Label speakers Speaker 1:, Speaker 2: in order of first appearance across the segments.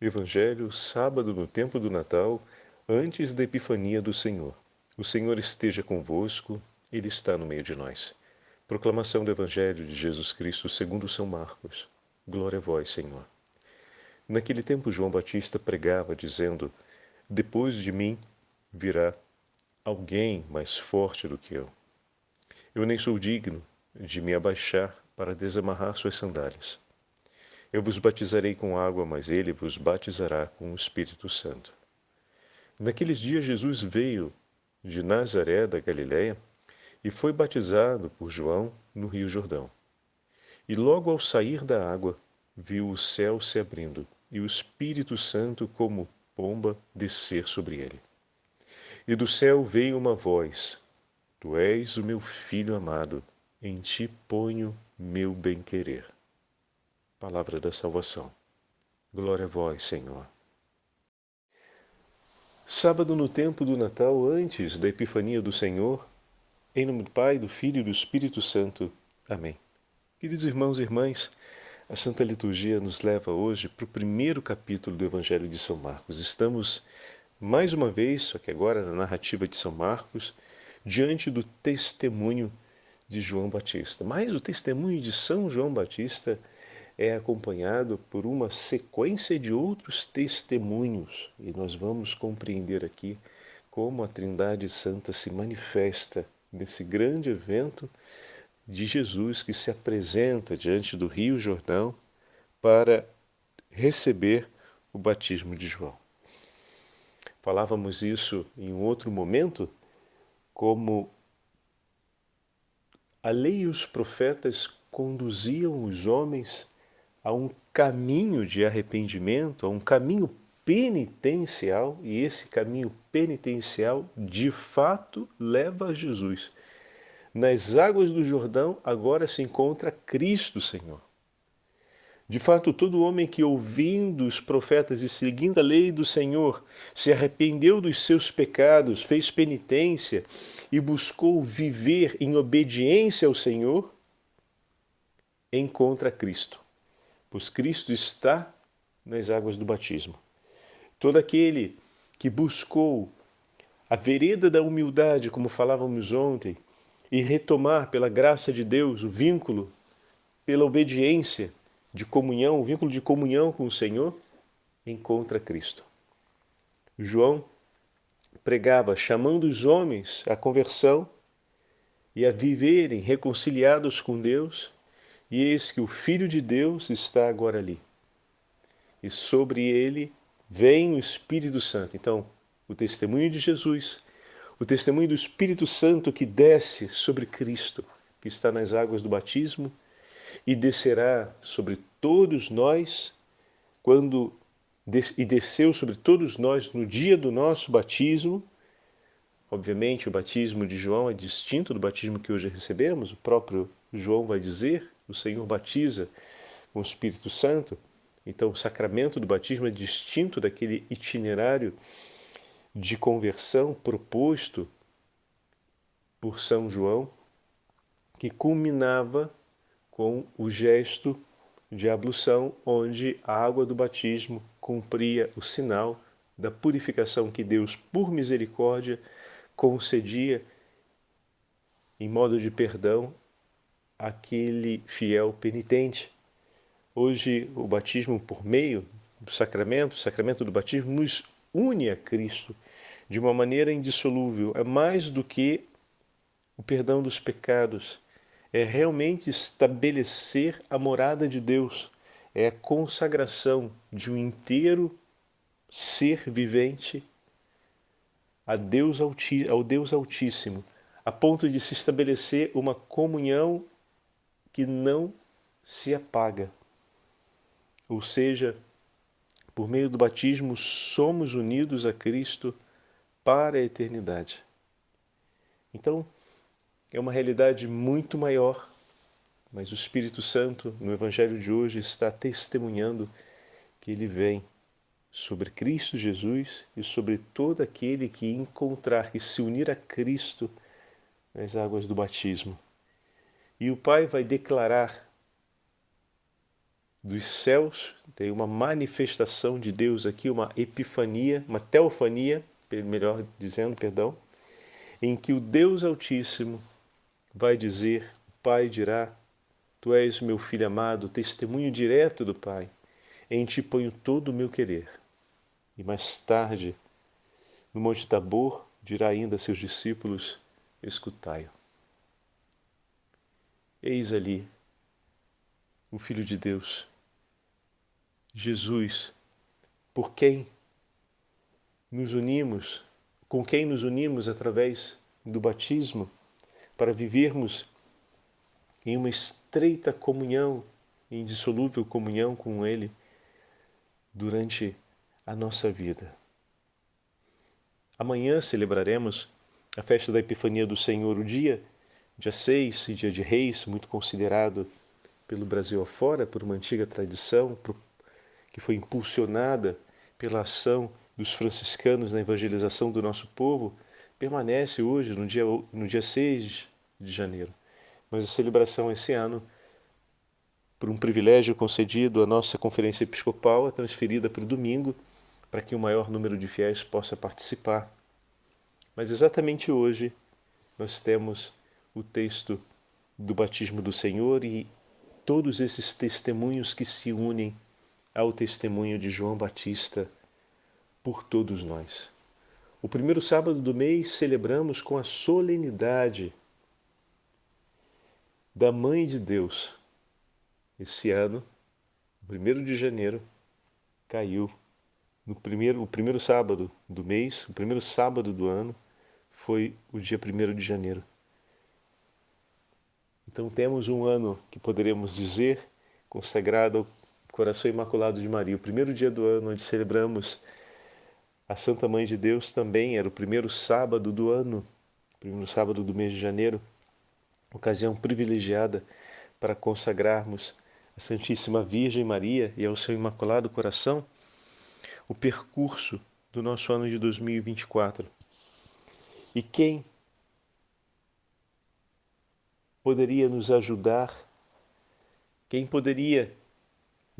Speaker 1: Evangelho, sábado no tempo do Natal, antes da Epifania do Senhor. O Senhor esteja convosco, Ele está no meio de nós. Proclamação do Evangelho de Jesus Cristo segundo São Marcos. Glória a vós, Senhor. Naquele tempo João Batista pregava, dizendo: Depois de mim virá alguém mais forte do que eu. Eu nem sou digno de me abaixar para desamarrar suas sandálias. Eu vos batizarei com água, mas ele vos batizará com o Espírito Santo. Naqueles dias Jesus veio de Nazaré da Galiléia e foi batizado por João no Rio Jordão. E logo ao sair da água, viu o céu se abrindo e o Espírito Santo como pomba descer sobre ele. E do céu veio uma voz: Tu és o meu filho amado, em ti ponho meu bem-querer. Palavra da salvação. Glória a vós, Senhor. Sábado no tempo do Natal, antes da Epifania do Senhor, em nome do Pai, do Filho e do Espírito Santo. Amém. Queridos irmãos e irmãs, a Santa Liturgia nos leva hoje para o primeiro capítulo do Evangelho de São Marcos. Estamos, mais uma vez, só que agora na narrativa de São Marcos, diante do testemunho de João Batista. Mas o testemunho de São João Batista é acompanhado por uma sequência de outros testemunhos. E nós vamos compreender aqui como a Trindade Santa se manifesta nesse grande evento de Jesus que se apresenta diante do Rio Jordão para receber o batismo de João. Falávamos isso em um outro momento, como a lei e os profetas conduziam os homens a um caminho de arrependimento, a um caminho penitencial, e esse caminho penitencial de fato leva a Jesus. Nas águas do Jordão agora se encontra Cristo, Senhor. De fato, todo homem que, ouvindo os profetas e seguindo a lei do Senhor, se arrependeu dos seus pecados, fez penitência e buscou viver em obediência ao Senhor, encontra Cristo, pois Cristo está nas águas do batismo. Todo aquele que buscou a vereda da humildade, como falávamos ontem, e retomar pela graça de Deus o vínculo, pela obediência de comunhão, o vínculo de comunhão com o Senhor, encontra Cristo. João pregava chamando os homens à conversão e a viverem reconciliados com Deus, e eis que o Filho de Deus está agora ali. E sobre ele vem o Espírito Santo. Então, o testemunho de Jesus, o testemunho do Espírito Santo que desce sobre Cristo, que está nas águas do batismo, e descerá sobre todos nós e desceu sobre todos nós no dia do nosso batismo. Obviamente, o batismo de João é distinto do batismo que hoje recebemos. O próprio João vai dizer: o Senhor batiza com o Espírito Santo. Então, o sacramento do batismo é distinto daquele itinerário de conversão proposto por São João, que culminava com o gesto de ablução, onde a água do batismo cumpria o sinal da purificação que Deus, por misericórdia, concedia em modo de perdão àquele fiel penitente. Hoje, o batismo por meio do sacramento, o sacramento do batismo, nos une a Cristo de uma maneira indissolúvel. É mais do que o perdão dos pecados. É realmente estabelecer a morada de Deus. É a consagração de um inteiro ser vivente ao Deus Altíssimo, a ponto de se estabelecer uma comunhão que não se apaga. Ou seja, por meio do batismo somos unidos a Cristo para a eternidade. Então, é uma realidade muito maior, mas o Espírito Santo, no Evangelho de hoje, está testemunhando que ele vem sobre Cristo Jesus e sobre todo aquele que encontrar, que se unir a Cristo nas águas do batismo. E o Pai vai declarar dos céus, tem uma manifestação de Deus aqui, uma epifania, uma teofania, melhor dizendo, perdão, em que o Deus Altíssimo vai dizer, o Pai dirá, Tu és meu filho amado, testemunho direto do Pai, em ti ponho todo o meu querer. E mais tarde, no Monte Tabor, dirá ainda a seus discípulos, escutai-o. Eis ali o Filho de Deus, Jesus, por quem nos unimos, com quem nos unimos através do batismo, para vivermos em uma estreita comunhão, indissolúvel comunhão com Ele durante a nossa vida. Amanhã celebraremos a festa da Epifania do Senhor, o dia 6, dia de Reis, muito considerado pelo Brasil afora, por uma antiga tradição que foi impulsionada pela ação dos franciscanos na evangelização do nosso povo, permanece hoje, no dia 6 de janeiro. Mas a celebração esse ano, por um privilégio concedido à nossa Conferência Episcopal, é transferida para o domingo, para que o maior número de fiéis possa participar. Mas exatamente hoje nós temos o texto do batismo do Senhor e todos esses testemunhos que se unem ao testemunho de João Batista por todos nós. O primeiro sábado do mês celebramos com a solenidade da Mãe de Deus. Esse ano, 1º de janeiro, caiu o primeiro sábado do mês, o primeiro sábado do ano, foi o dia 1º de janeiro. Então temos um ano que poderemos dizer consagrado ao Coração Imaculado de Maria. O primeiro dia do ano onde celebramos a Santa Mãe de Deus também era o primeiro sábado do ano, primeiro sábado do mês de janeiro, ocasião privilegiada para consagrarmos a Santíssima Virgem Maria e ao seu Imaculado Coração o percurso do nosso ano de 2024. E quem poderia nos ajudar? Quem poderia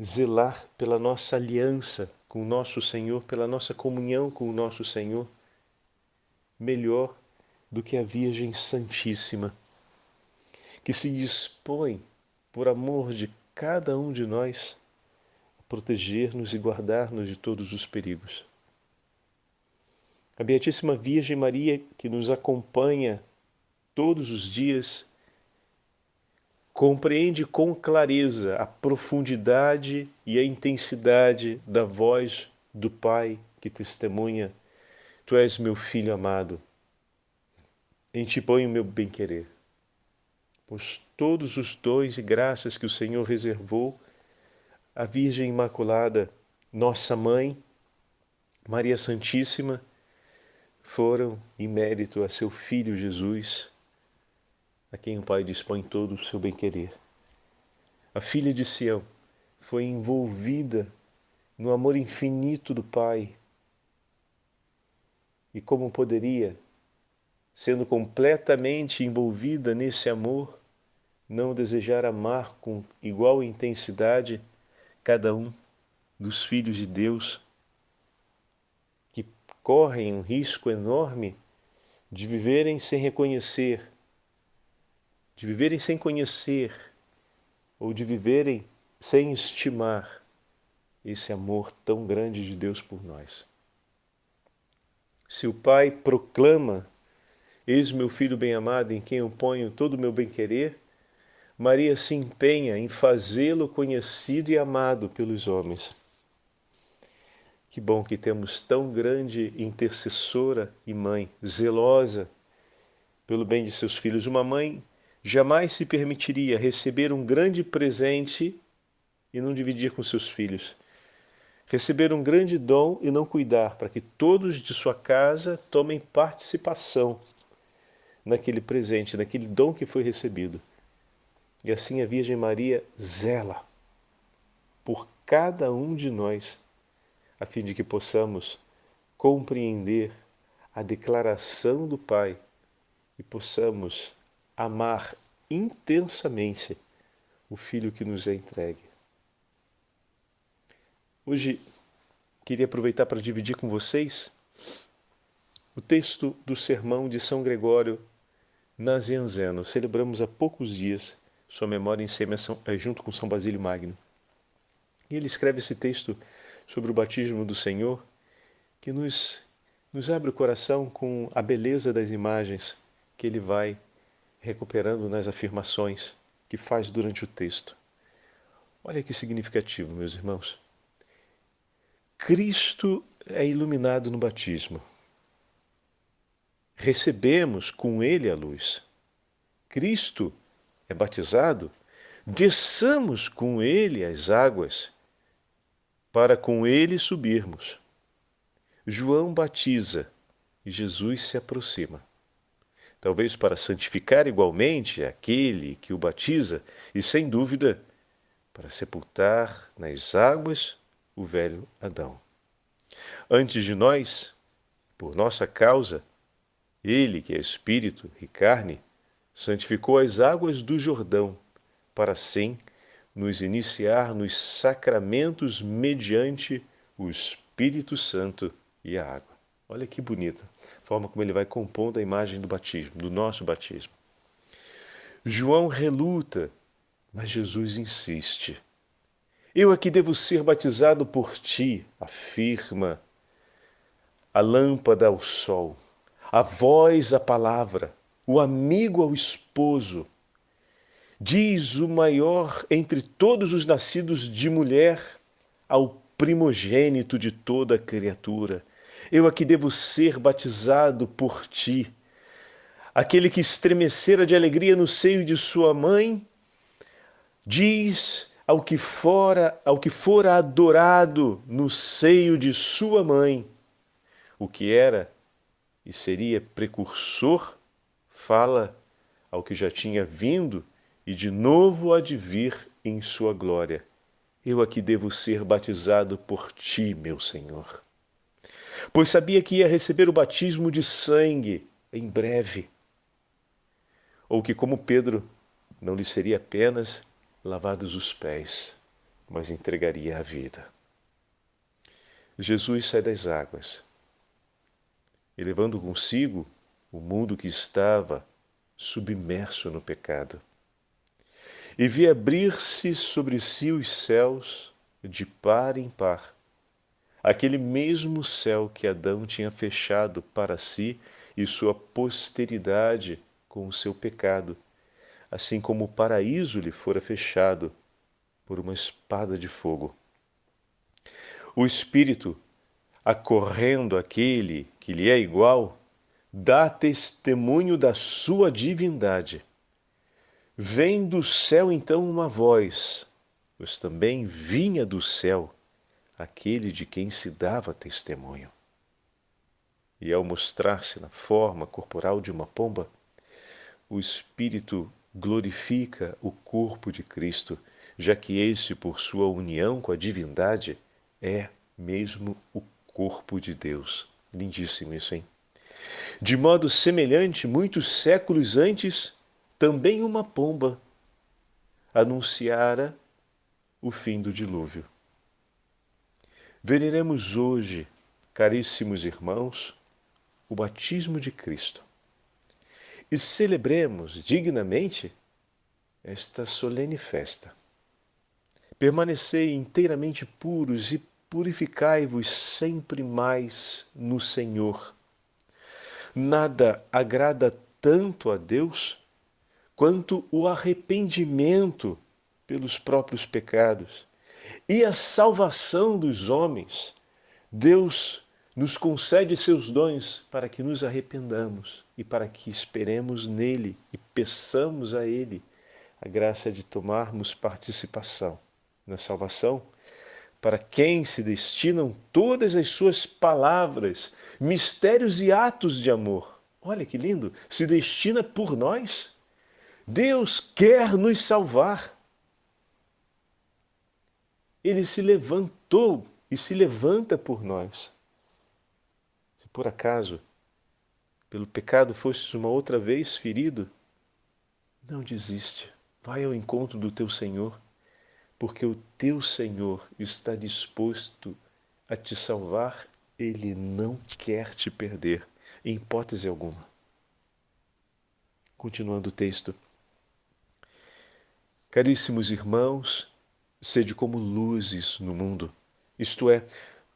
Speaker 1: zelar pela nossa aliança com o nosso Senhor, pela nossa comunhão com o nosso Senhor, melhor do que a Virgem Santíssima, que se dispõe, por amor de cada um de nós, a proteger-nos e guardar-nos de todos os perigos. A Beatíssima Virgem Maria, que nos acompanha todos os dias, compreende com clareza a profundidade e a intensidade da voz do Pai que testemunha: Tu és meu filho amado, em ti ponho o meu bem-querer. Pois todos os dons e graças que o Senhor reservou à Virgem Imaculada, nossa Mãe, Maria Santíssima, foram em mérito a seu Filho Jesus, a quem o Pai dispõe todo o seu bem-querer. A filha de Sião foi envolvida no amor infinito do Pai. E como poderia, sendo completamente envolvida nesse amor, não desejar amar com igual intensidade cada um dos filhos de Deus que correm um risco enorme de viverem sem reconhecer, de viverem sem conhecer ou de viverem sem estimar esse amor tão grande de Deus por nós. Se o Pai proclama: Eis meu Filho bem-amado, em quem eu ponho todo o meu bem-querer, Maria se empenha em fazê-lo conhecido e amado pelos homens. Que bom que temos tão grande intercessora e mãe, zelosa pelo bem de seus filhos. Uma mãe jamais se permitiria receber um grande presente e não dividir com seus filhos. Receber um grande dom e não cuidar, para que todos de sua casa tomem participação naquele presente, naquele dom que foi recebido. E assim a Virgem Maria zela por cada um de nós, a fim de que possamos compreender a declaração do Pai e possamos amar intensamente o Filho que nos é entregue. Hoje queria aproveitar para dividir com vocês o texto do sermão de São Gregório Nazianzeno. Celebramos há poucos dias sua memória em sêmia junto com São Basílio Magno. E ele escreve esse texto sobre o batismo do Senhor, que nos abre o coração com a beleza das imagens que ele vai recuperando nas afirmações que faz durante o texto. Olha que significativo, meus irmãos. Cristo é iluminado no batismo. Recebemos com ele a luz. Cristo é batizado, desçamos com ele as águas, para com ele subirmos. João batiza e Jesus se aproxima. Talvez para santificar igualmente aquele que o batiza e, sem dúvida, para sepultar nas águas o velho Adão. Antes de nós, por nossa causa, ele, que é Espírito e carne, santificou as águas do Jordão, para assim nos iniciar nos sacramentos mediante o Espírito Santo e a água. Olha que bonita a forma como ele vai compondo a imagem do batismo, do nosso batismo. João reluta, mas Jesus insiste. Eu aqui devo ser batizado por ti, afirma a lâmpada ao sol, a voz à palavra, o amigo ao esposo. Diz o maior entre todos os nascidos de mulher ao primogênito de toda a criatura. Eu aqui devo ser batizado por ti. Aquele que estremecera de alegria no seio de sua mãe, diz ao que fora adorado no seio de sua mãe, o que era e seria precursor, fala ao que já tinha vindo e de novo há de vir em sua glória. Eu aqui devo ser batizado por ti, meu Senhor. Pois sabia que ia receber o batismo de sangue em breve, ou que, como Pedro, não lhe seria apenas lavados os pés, mas entregaria a vida. Jesus sai das águas, e levando consigo o mundo que estava submerso no pecado, e vi abrir-se sobre si os céus de par em par, aquele mesmo céu que Adão tinha fechado para si e sua posteridade com o seu pecado, assim como o paraíso lhe fora fechado por uma espada de fogo. O Espírito, acorrendo àquele que lhe é igual, dá testemunho da sua divindade. Vem do céu então uma voz, pois também vinha do céu aquele de quem se dava testemunho. E ao mostrar-se na forma corporal de uma pomba, o Espírito glorifica o corpo de Cristo, já que esse, por sua união com a divindade, é mesmo o corpo de Deus. Lindíssimo isso, hein? De modo semelhante, muitos séculos antes, também uma pomba anunciara o fim do dilúvio. Veneremos hoje, caríssimos irmãos, o batismo de Cristo. E celebremos dignamente esta solene festa. Permanecei inteiramente puros e purificai-vos sempre mais no Senhor. Nada agrada tanto a Deus quanto o arrependimento pelos próprios pecados e a salvação dos homens. Deus nos concede seus dons para que nos arrependamos e para que esperemos nele e peçamos a ele a graça de tomarmos participação na salvação, para quem se destinam todas as suas palavras, mistérios e atos de amor. Olha que lindo! Se destina por nós. Deus quer nos salvar. Ele se levantou e se levanta por nós. Se por acaso, pelo pecado, fostes uma outra vez ferido, não desiste. Vai ao encontro do teu Senhor, porque o teu Senhor está disposto a te salvar, Ele não quer te perder, em hipótese alguma. Continuando o texto. Caríssimos irmãos, sede como luzes no mundo, isto é,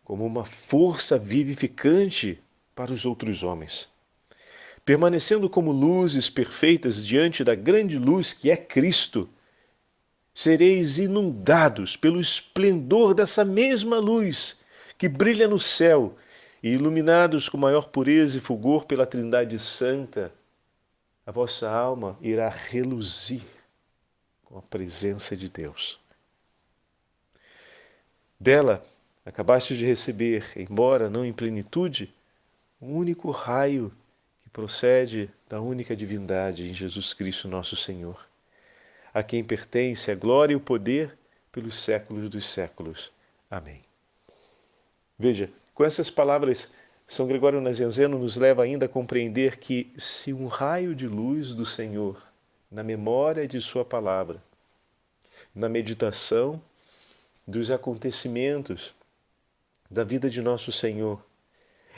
Speaker 1: como uma força vivificante para os outros homens. Permanecendo como luzes perfeitas diante da grande luz que é Cristo, sereis inundados pelo esplendor dessa mesma luz que brilha no céu e iluminados com maior pureza e fulgor pela Trindade Santa, a vossa alma irá reluzir com a presença de Deus. Dela, acabaste de receber, embora não em plenitude, um único raio que procede da única divindade em Jesus Cristo nosso Senhor, a quem pertence a glória e o poder pelos séculos dos séculos. Amém. Veja, com essas palavras, São Gregório Nazianzeno nos leva ainda a compreender que se um raio de luz do Senhor, na memória de sua palavra, na meditação dos acontecimentos da vida de nosso Senhor,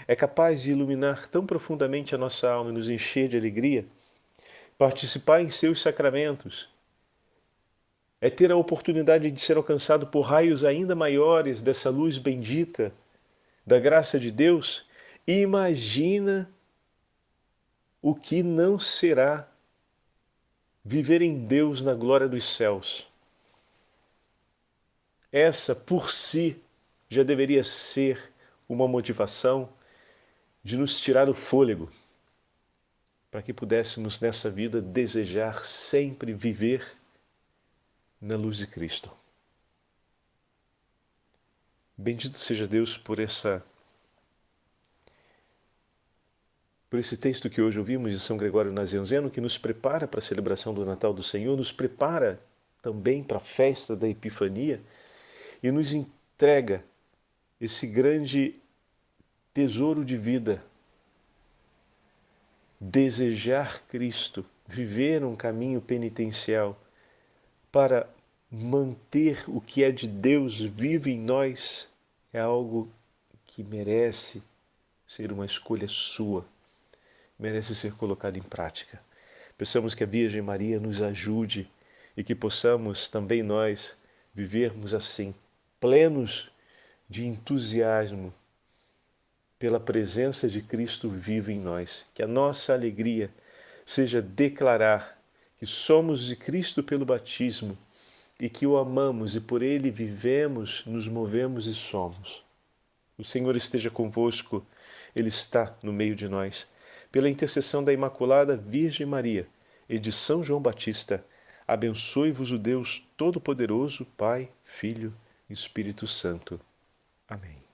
Speaker 1: é capaz de iluminar tão profundamente a nossa alma e nos encher de alegria, participar em seus sacramentos, é ter a oportunidade de ser alcançado por raios ainda maiores dessa luz bendita, da graça de Deus, e imagina o que não será viver em Deus na glória dos céus. Essa, por si, já deveria ser uma motivação de nos tirar o fôlego, para que pudéssemos nessa vida desejar sempre viver na luz de Cristo. Bendito seja Deus por esse texto que hoje ouvimos de São Gregório Nazianzeno, que nos prepara para a celebração do Natal do Senhor, nos prepara também para a festa da Epifania e nos entrega esse grande tesouro de vida. Desejar Cristo, viver um caminho penitencial para manter o que é de Deus vivo em nós é algo que merece ser uma escolha sua, merece ser colocado em prática. Peçamos que a Virgem Maria nos ajude e que possamos também nós vivermos assim, plenos de entusiasmo pela presença de Cristo vivo em nós. Que a nossa alegria seja declarar que somos de Cristo pelo batismo e que o amamos e por ele vivemos, nos movemos e somos. O Senhor esteja convosco, Ele está no meio de nós. Pela intercessão da Imaculada Virgem Maria e de São João Batista, abençoe-vos o Deus Todo-Poderoso, Pai, Filho e Espírito Santo. Amém.